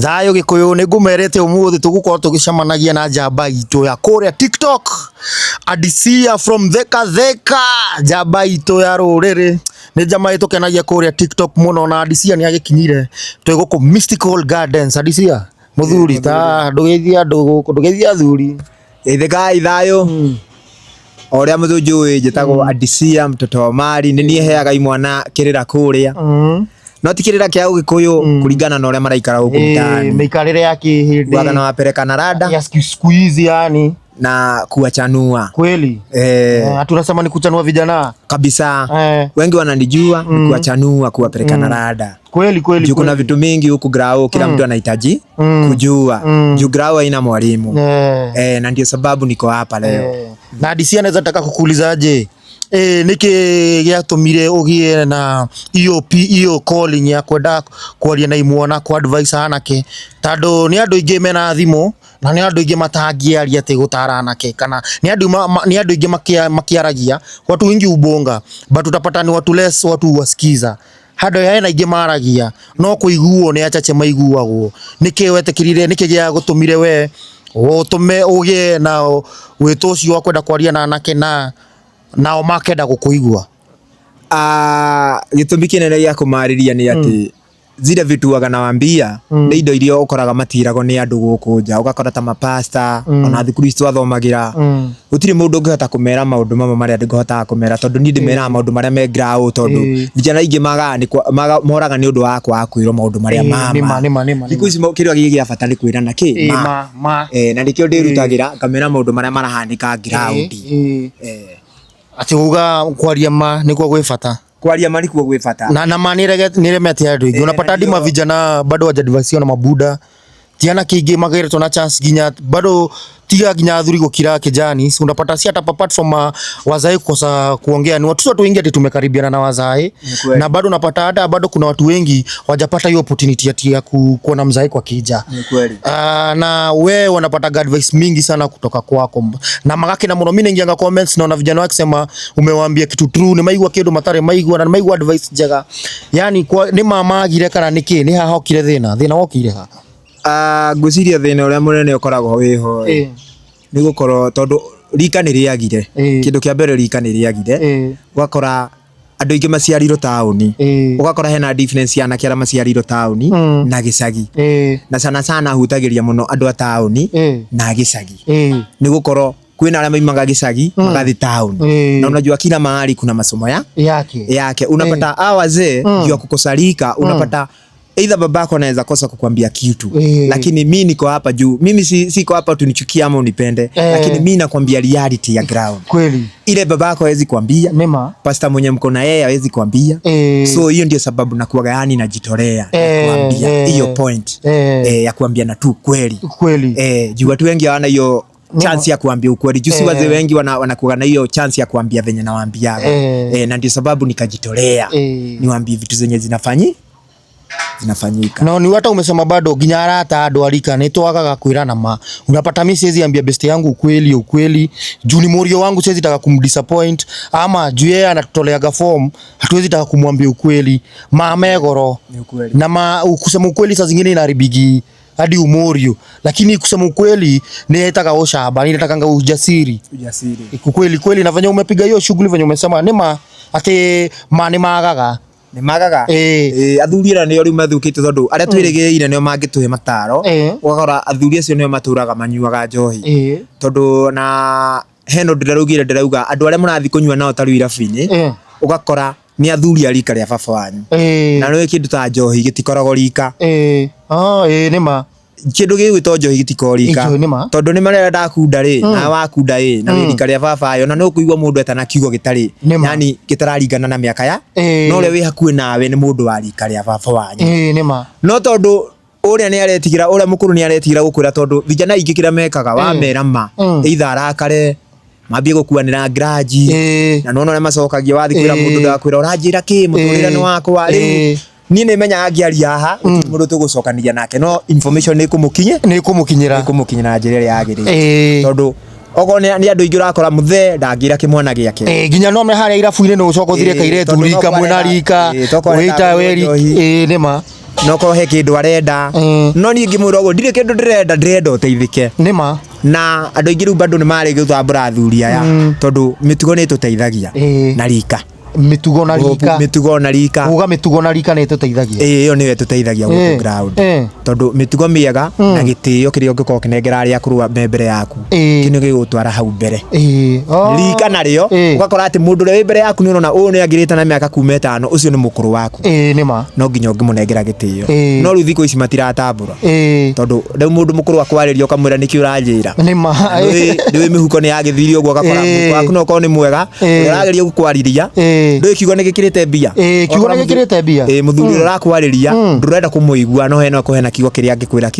Thayo Gikuyu ni ngumerete umuthi tugukorwo tugicemanagia na njamba itu ya kuria TikTok Adisia from Theka njamba itu ya ruriri ni njamba itu kenagia kuria TikTok muno na Adisia ni agikinyire twiguku Mystical Gardens. Adisia muthuri ta ndugithia ndugithia thuri Ithega Thayo oria muthunjui njitagwo Adisia mtoto wa Mari ni nie heaga imwana kirira kuria no tikirira kia Gikuyu kuringana na oria maraikara huko mtaani mikarire ya kihindi waga na wapeleka na rada ya squeeze yani na kuachanua kweli tunasema ni kuchanua vijana kabisa wengi wananijua ni kuachanua kuwapeleka na rada kweli kuna vitu mingi huku grao kila mtu anahitaji kujua juu grao haina mwalimu na ndio sababu niko hapa leo na Adisia naweza taka kukuulizaje niki giatumire ugie na iyo calling ya kwenda kwaria na imwana kwa advice anake tando ni andu ingi mena thimu na ni andu ingi matangiaria ati gutara anake kana ni andu ingi makiaragia watu wengi ubonga but utapata ni watu less watu wasikiza hado yana ingi maragia no kuiguo ni achache maiguagwo niki wetekirire niki gia gutumire we utume ugie na wito ucio wa kwenda kwaria na anake na nao makenda gukuigua gitumi kinene gia kumariria ni ati zile vitu waga nawaambia ni indo irio ukoraga matirago ni andu guku nja ugakora ta mapasta ona thukuru icio athomagira gutiri mundu ungihota kumera maundu mamwe maria ndingihota kumera tondu ni ndimera maundu maria me grau tondu vijana ingi moraga ni undu wa kwirwo maundu maria mama thiku ici kiria gigi bata ni kwirana ki na ndikio ndirutagira ngamera maundu maria marahanika ground ati uga kwaria ma nikuo gwi bata kwaria mali kuo gwi bata na niremete andu ingi unapata ndima vijana bado wajadivasiwa na mabuda tiana kingi mageretwo na chance ginya bado tiga ginya athuri gukira kijani unapata si hata platform wazai kukosa kuongea ni watu wengi ati tumekaribiana na wazai na bado unapata hata bado kuna watu wengi wajapata hiyo opportunity ya kuona mzai kwa kija na wewe wanapata advice mingi sana kutoka kwako na magaki na muno mimi ningianga comments naona vijana wakisema umewaambia kitu true ni maigwa kindu matare maigwa na maigwa advice njega yani kwa ni mamagire kana niki ni haha okire thina wokire haha nguciria thina uria munene ukoragwo wiho ni gukorwo tondu rika ni riagire kindu kia mbere rika ni riagire ugakora andu ingi maciarirwo tauni ugakora hena difference yana kiara maciarirwo tauni na gicagi na sana hutagiria muno andu a tauni na gicagi ni gukorwo kwina aria maimaga gicagi magathi town na unajua kila mahali kuna masomo yake unapata wazee juu kukosalika unapata either babako anaweza kosa kukwambia kitu lakini mimi niko hapa juu mimi siko hapa tunichukie ama unipende lakini mimi nakwambia reality ya ground kweli ile babako hawezi kuambia pastor mwenye mko na yeye hawezi kuambia so hiyo ndio sababu nakuwa yani najitolea kuambia hiyo point ya kuambia na tu kweli juu watu wengi hawana hiyo chance ya kuambia ukweli juu si wazee wengi wanakuwa na hiyo chance ya kuambia venye nawaambia na ndio sababu nikajitolea niwaambie vitu zenye zinafanyika no ni hata umesema bado ginya arata andu arika ni twagaga kwirana ma unapata mimi siwezi ambia best yangu ukweli juu ni morio wangu siwezi taka kumdisappoint ama juu yeye anatutoleaga form hatuwezi taka kumwambia ukweli megoro na kusema ukweli saa zingine inaribigi hadi umorio lakini kusema ukweli ni nataka oshaba ni nataka ujasiri kweli na venye umepiga hiyo shughuli venye umesema nima ate ni magaga athuri ra ni ori mathukite tondu aria twirigeire nio mangituhe mataro ugakora athuri acio nio maturaga manyuaga njohi tondu na heno ndirauga andu aria murathi kunyua nao taru irabini ugakora ni athuri arika ria baba wanyu na no kindu ta njohi gitikoragwo rika nima kindu gigwitwo njohi gitikorika tondu ni marenda kunda ri na wakunda na wirika ria baba yo na no kuigwa mundu etana kiugo gitari yani gitararingana na miaka ya no ria wi hakuhi nawe ni mundu wa rika ria baba wanyu no tondu uria ni aretigira uria mukuru ni aretigira gukwira tondu vijana ingi kira mekaga wa mera ma either arakare mambie gukuanira graji na no ria macokagia wathi kwira mundu ndakwira uranjira ki muturire ni wakwa ri ni menya agiaria haha mundu tugucokania nake no information ni kumukinyira njira ya agiri tondu ogo ni andu ingi urakora muthe ndangira kimwana giake ginya no me haria irafu-ini no ucoka uthire kaire turika mwena rika wita weri nima no ko he kindu arenda no ni ngimwira uguo ndire kindu ndĩrenda ũteithĩke nĩma na andũ aingĩ rĩu bado nĩ marĩ gũthambũra athuri aya tondũ mĩtugo nĩ ĩtũteithagia na rika mitugo na rika uga mitugo na rika nĩ tũteithagia ĩyo nĩyo ĩtũteithagia gũkũ ground tondũ mitugo mĩega na gĩtĩo kĩrĩa ũngĩkorwo ũkĩnengera arĩa akũrũ mbere yaku kĩnĩ gĩgũtwara hau mbere rika narĩo ũgakora atĩ mũndũ ũrĩa wĩ mbere yaku nĩ ũrona ũyũ nĩ agĩrĩte na mĩaka kuma 5 ũcio nĩ mũkũrũ waku nĩma no nginya ũngĩmũnengera gĩtĩo no rĩu thikũ ici matiratambũra tondũ rĩu mũndũ mũkũrũ akwarĩria ũkamwĩra nĩkĩ ũranjĩra nĩma rĩu mĩhuko nĩ yagĩthirio ũguo ũgakora mũhuko waku no ũkorwo nĩ mwega ũrageria gũkwarĩria ndũĩ kiugo nĩ gĩkĩrĩte mbia kiugo nĩ gĩkĩrĩte mbia mũthuri ũrĩa ũrakwarĩria ndũrenda kũmũigua no hena kũhena kiugo kĩrĩa angĩkwĩra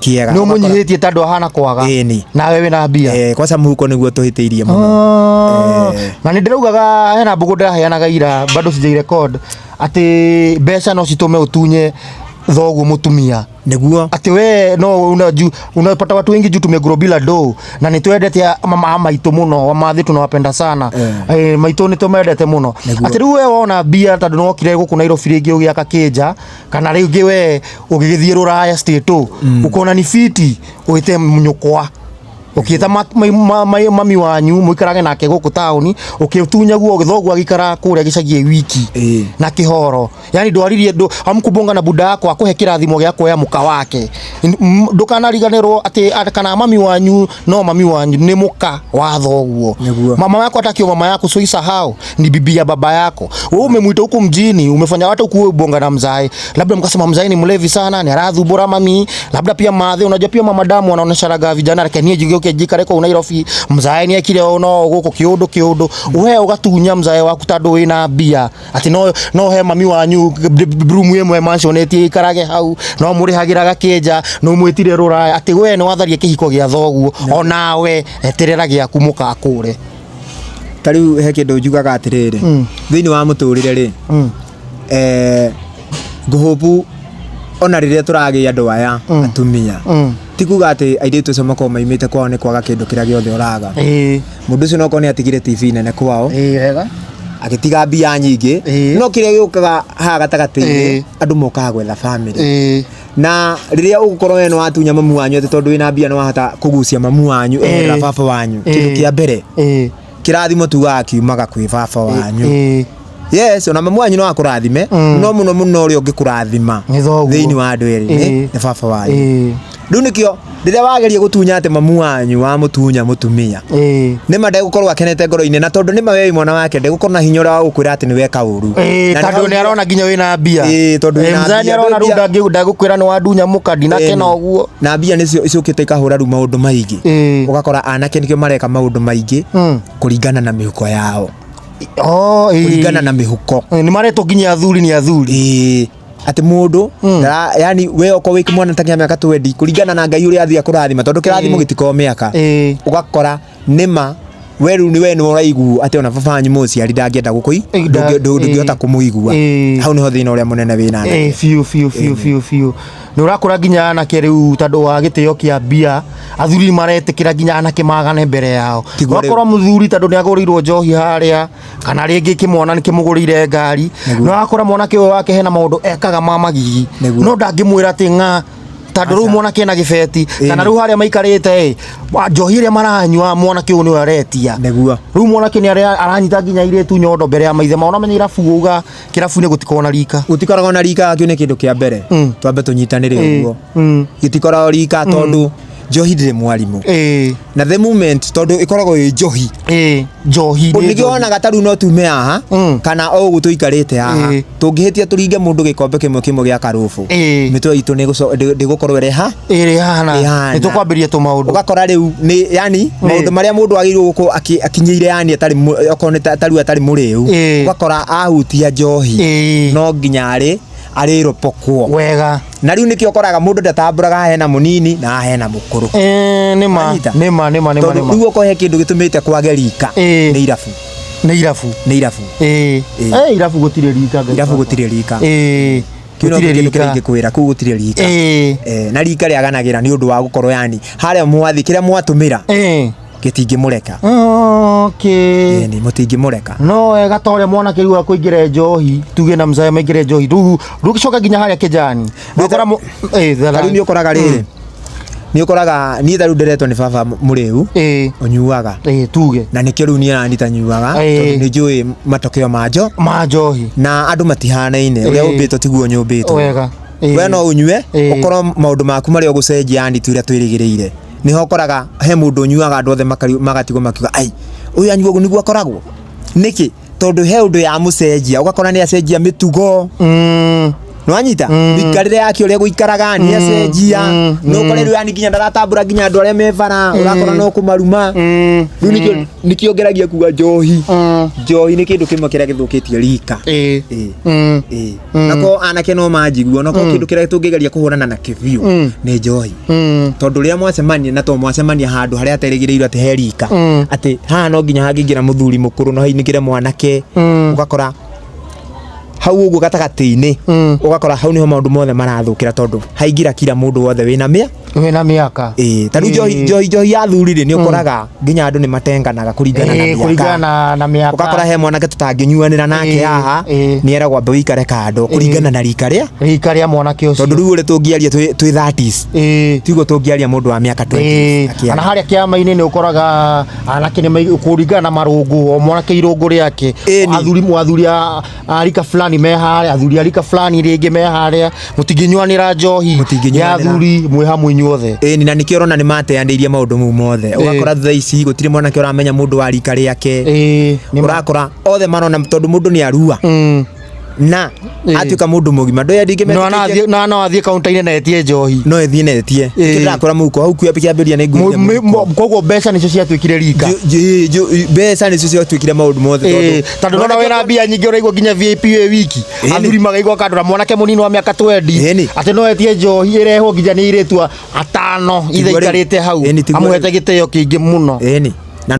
kĩega nĩ ũmũnyihĩtie tondũ ahana kwaga nawe wĩna mbia kwaca mũhuko nĩguo tũhĩtĩirie mũno na nĩ ndĩraugaga hena mbũgũ ndĩraheanaga ira bado CJ record atĩ mbeca no citũme ũtunye thoguo mũtumia niguo ati we no unapata watu wengi juu tumegro bila do na nitwendete mama maitũ muno mathi tunawapenda sana maitũ nitumendete muno ati riu we wona bia tondu no kire guku Nairobi ringi ugiaka kĩnja kana ringi we ugigithie Ruraya state ukona ni fiti uite mnyukwa ukieta mami wanyu muikarage nake guku tauni ukitunya guo githogwa gikara kuria gicagie wiki na kihoro yani ndwaririe amkubonga na buda yako akuhe kirathimo gya kuoya muka wake ndukanariganirwo ati kana mami wanyu no mami wanyu ni muka wa thoguo mama yako atakio mama yako so isahau ni bibi ya baba yako wewe umemwita huko mjini umefanya watu kuubonga na mzai labda mkasema mzai ni mlevi sana ni aradhubura mami labda pia maadhi unajua pia mamadamu wanaonesha raga vijana rekenie jigeuke jikare kwa Nairobi mzae ni akire ono guko kiundo we ugatunya mzae waku tondu wina mbia ati no he mami wanyu room yemwe mansion ikarage hau no murihagiraga kĩnja no mwitire Ruraya ati we ni watharia kĩhiko gĩa thoguo onawe eterera gĩa kumuka akure tariu he kĩndũ njugaga atirĩrĩ thĩinĩ wa mũtũrĩre rĩ ngũhopu ona rĩrĩa tũragĩa andũ aya atumia tikuga ati airĩtu acio makorwo maimĩte kwao nĩ kwaga kĩndũ kĩrĩa gĩothe ũraga mũndũ ũcio no korwo nĩ atigire TV nene kwao wega agĩtiga mbia nyingĩ no kĩrĩa gĩũkaga haha gatagatĩ-inĩ andũ mokaga gwetha family na rĩrĩa ũgũkorwo we nĩ watunya mamu wanyu atĩ tondũ wĩna mbia nĩ wahota kũgucia mamu wanyu na baba wanyu kĩndũ kĩa mbere kĩrathimo tugaga kiumaga kwĩ baba wanyu yes ona mamu wanyu no akũrathime no mũno mũno ũrĩa ũngĩkũrathima thĩinĩ wa andũ erĩ nĩ baba wanyu rĩu nĩkĩo rĩrĩa wageria gũtunya atĩ mamu wanyu wa mũtunya mũtumia nĩma ndegũkorwo akenete ngoro-inĩ na tondũ nĩma we mwana wake ndegũkorwo na hinya ũrĩa wa gũkwĩra atĩ nĩ weka ũru tondũ nĩ arona nginya wĩna mbia tondũ mzee nĩ arona rĩu ndagũkwĩra nĩ wadunya mũka ndinakena ũguo na mbia nĩcio icũkĩte ikahũra rĩu maũndũ maingĩ ũgakora anake nĩkĩo mareka maũndũ maingĩ kũringana na mĩhuko yao kũringana na mĩhuko nĩ maretwo nginya athuri nĩ athuri ati mundu yani we oko wiki mwana takia mĩaka 20 kuringana na Ngai uria athia kurathima tondu kirathimo gitiko mĩaka ugakora nima we riu ni we ni uraigu ati ona baba wanyu mũciari ndangĩenda gũkũi ndũngĩhota kũmũigua hau niho thĩna ũrĩa mũnene wĩna fiu nĩ ũrakora nginya anake rĩu tondũ wa gĩtĩo kĩa mbia athuri maretĩkĩra nginya anake magane mbere yao ũgakora mũthuri tondũ nĩ agũrĩirwo njohi harĩa kana rĩngĩ kĩmwana nĩ kĩmũgũrĩire ngari nĩ ũrakora mwanake ũyũ wake hena maũndũ ekaga ma magigi no ndangĩmwĩra atĩ ng'a tondũ rĩu mwanake ena gĩbeti kana rĩu harĩa maikarĩte njohi ĩrĩa maranyua mwanake ũyũ nĩwe aretia rĩu mwanake nĩ aranyita nginya irĩtu nyondo mbere ya maithe mao na menya irabu uga kĩrabu-inĩ gũtikoragwo na rika gũtikoragwo na rika kĩu nĩ kĩndũ kĩa mbere twambe tũnyitanĩre ũguo gĩtikoragwo rika tondũ njohi ndĩrĩ mwarimũ na the moment tondu ikoragwo ĩ njohi njohi nĩgĩ wonaga tarũ no tume haha kana o ũguo tũikarĩte haha tũngĩhĩtia tũringe mũndũ gĩkombe kĩmwe gĩa karũbũ mĩtwe itũ ndĩgũkorwo ĩrĩ hana nĩ tũkwambĩria tũmaũndũ ũgakora rĩu nĩ yani maũndũ marĩa mũndũ agĩrĩirwo gũkorwo akinyĩire yani okorwo nĩ tarũ atarĩ mũrĩu ũgakora ahutia njohi no nginya arĩropokwo wega na riu nikio koraga mundu ndatamburaga hena munini na hena mukuru nima riu ko he kindu gitumite kwage rika ni irabu irabu gutire rika kwira ku gutire rika na rika riaganagira ni undu wa gukorwo yani haria mwathi kiria mwatumira gitingimureka. Okay. Ni mutingimureka. No wega tore mwana kirua kuingire njohi tuge na mzaya maingire njohi ru gicoka ginya haria kijani ndikora thari ni ukoraga riri ni ukoraga ni tharu ndiretwo ni baba muriu unyuaga tuge na nikio riu ni anita nyuaga tondu ni njui matokeo ma njohi na andu matihanaine uria umbitwo tiguo nyumbitwo wega we no unyue ukorwo maundu maku mari ugucenjia anditu iria twirigiriire niho ukoraga he mundu unyuaga andu othe magatigwo makiuga ai uyu anyuo ugu niguo akoragwo niki tondu he undu ya mucenjia ugakora ni acenjia mitugo nwanyita mikarire yake uria guikaraga ni acenjia no kore riu yani ginya ndaratambura ginya andu aria mevara urakora no kumaruma riu nikio ngeragia kuga njohi ni kindu kimwe kiria githukitie rika nako anake no manjiguo nako kindu kiria tungigeria kuhurana na kibiu ni njohi tondu ria mwacemania na to mwacemania handu haria aterigiriirwo ati he rika ati ha no ginya hangingira muthuri mukuru no hainigire mwanake ugakora hau uguo gatagati-ini ugakora hau niho maundu mothe marathukira tondu haingira kila mundu wothe wina miaka tanu njohi ya thurire ni ukoraga ginya andu ni matenganaga kuringana na miaka ugakora he mwanake tutanginyuanira nake haha ni eragwo ambe wikare kando kuringana na rika ria mwanake ucio tondu riu uri tungiaria twi 30s tiguo tungiaria mundu wa miaka 20 ana haria kiama-ini ni ukoraga anake ni kuringana na marungu o mwanake irungu riake athuri a rika fulani me haria athuri a rika fulani ringi me haria mutinginyuanira njohi ya athuri mwe hamwe inyuothe ni na nikio rona ni mateandiirie maundu mu mothe ugakora thutha ici gutire mwanake uramenya mundu wa rika riake urakora othe marona tondu mundu ni arua na atuika mundu mugima ndo ndingimetekia no athie kaunta-ini na etie njohi no ethie na etie kirakora muko hau kuya pikiambiria ni ngui koguo mbeca nicio ciatwikire rika mbeca nicio ciatwikire maundu mothe tondu nona wina mbia nyingi uraigua ginya VIP we wiki athuri magaigua kandura mwanake munini wa miaka 20 ati no etie njohi irehwo ginya ni iretua atano ithe ikarite hau amuhete gitio kingi muno